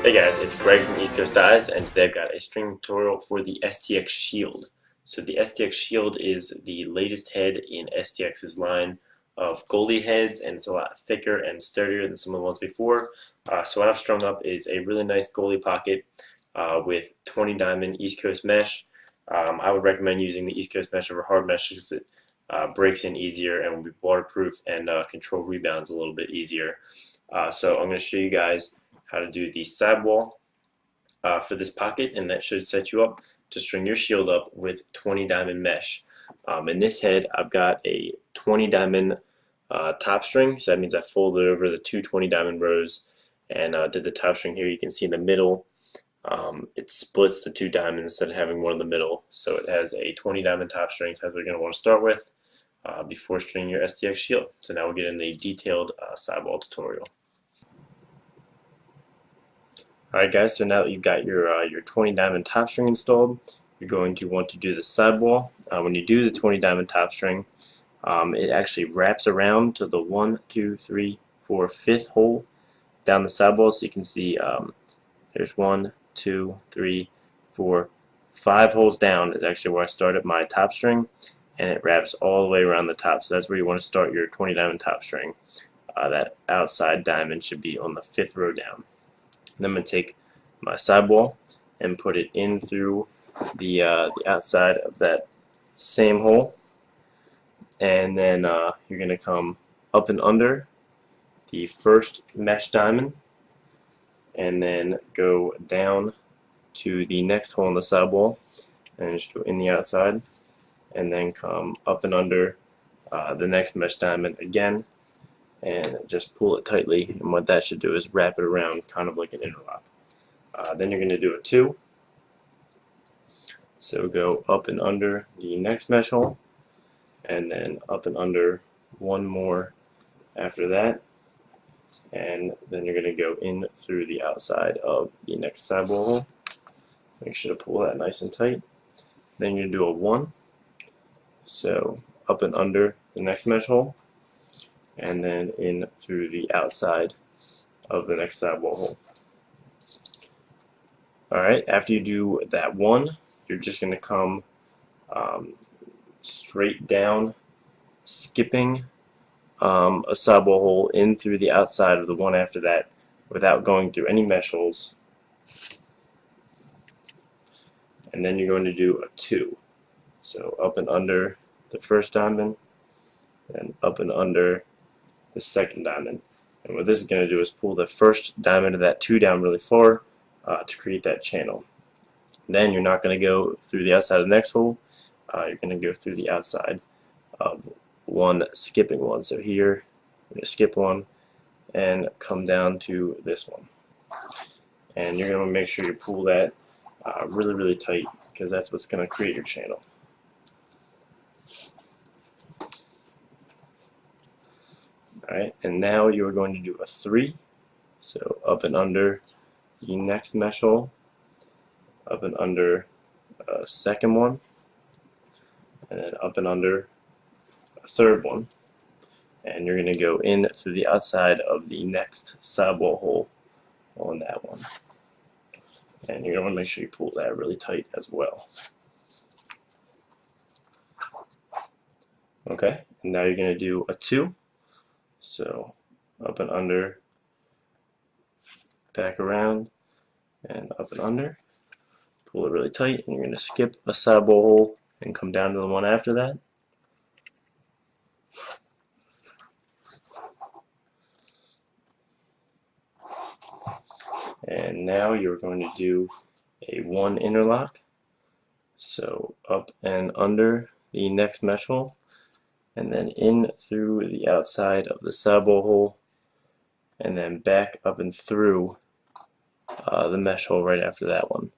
Hey guys, it's Greg from East Coast Dyes, and today I've got a string tutorial for the STX Shield. So the STX Shield is the latest head in STX's line of goalie heads, and it's a lot thicker and sturdier than some of the ones before. So what I've strung up is a really nice goalie pocket with 20 diamond East Coast mesh. I would recommend using the East Coast mesh over hard mesh because it breaks in easier and will be waterproof and control rebounds a little bit easier. So I'm going to show you guys how to do the sidewall for this pocket, and that should set you up to string your shield up with 20 diamond mesh. In this head, I've got a 20 diamond top string, so that means I folded over the two 20 diamond rows and did the top string here. You can see in the middle, it splits the two diamonds instead of having one in the middle, so it has a 20 diamond top string, so that's what you're going to want to start with before stringing your STX shield. So now we'll get in the detailed sidewall tutorial. Alright guys, so now that you've got your 20 diamond top string installed, you're going to want to do the sidewall. When you do the 20 diamond top string, it actually wraps around to the 1, 2, 3, 4, 5th hole down the sidewall. So you can see there's 1, 2, 3, 4, 5 holes down is actually where I started my top string, and it wraps all the way around the top. So that's where you want to start your 20 diamond top string. That outside diamond should be on the 5th row down. Then I'm going to take my sidewall and put it in through the outside of that same hole, and then you're going to come up and under the first mesh diamond and then go down to the next hole in the sidewall and just go in the outside, and then come up and under the next mesh diamond again and just pull it tightly, and what that should do is wrap it around kind of like an interlock. Then you're going to do a 2. So go up and under the next mesh hole, and then up and under one more after that, and then you're going to go in through the outside of the next sidewall hole. Make sure to pull that nice and tight. Then you're going to do a 1. So up and under the next mesh hole, and then in through the outside of the next sidewall hole. Alright, after you do that 1, you're just going to come straight down, skipping a sidewall hole in through the outside of the one after that without going through any mesh holes. And then you're going to do a 2. So up and under the first diamond, and up and under the second diamond. And what this is going to do is pull the first diamond of that 2 down really far to create that channel. Then you're not going to go through the outside of the next hole. You're going to go through the outside of one, skipping one. So here, you're going to skip one and come down to this one. And you're going to make sure you pull that really, really tight, because that's what's going to create your channel. Alright, and now you're going to do a 3. So up and under the next mesh hole, up and under a second one, and then up and under a third one. And you're going to go in through the outside of the next sidewall hole on that one. And you're going to want to make sure you pull that really tight as well. Okay, and now you're going to do a 2. So up and under, back around, and up and under. Pull it really tight, and you're going to skip a sidewall hole and come down to the one after that. And now you're going to do a 1 interlock. So up and under the next mesh hole, and then in through the outside of the sidewall hole, and then back up and through the mesh hole right after that one.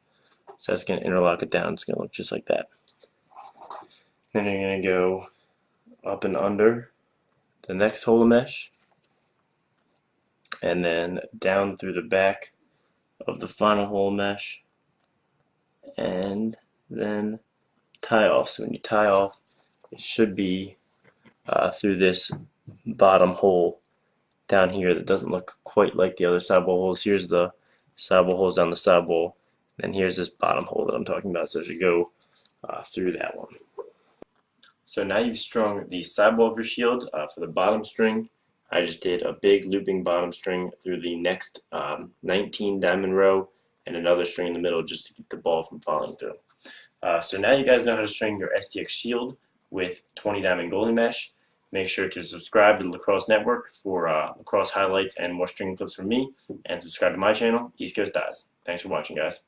So that's going to interlock it down. It's going to look just like that. Then you're going to go up and under the next hole of mesh, and then down through the back of the final hole of mesh, and then tie off. So when you tie off, it should be through this bottom hole down here that doesn't look quite like the other sidewall holes. Here's the sidewall holes down the sidewall. And here's this bottom hole that I'm talking about, so it should go through that one. So now you've strung the sidewall of your shield. For the bottom string, I just did a big looping bottom string through the next 19 diamond row and another string in the middle just to keep the ball from falling through. So now you guys know how to string your STX Shield with 20 diamond goalie mesh. Make sure to subscribe to the Lacrosse Network for lacrosse highlights and more string clips from me, and subscribe to my channel, East Coast Dies. Thanks for watching, guys.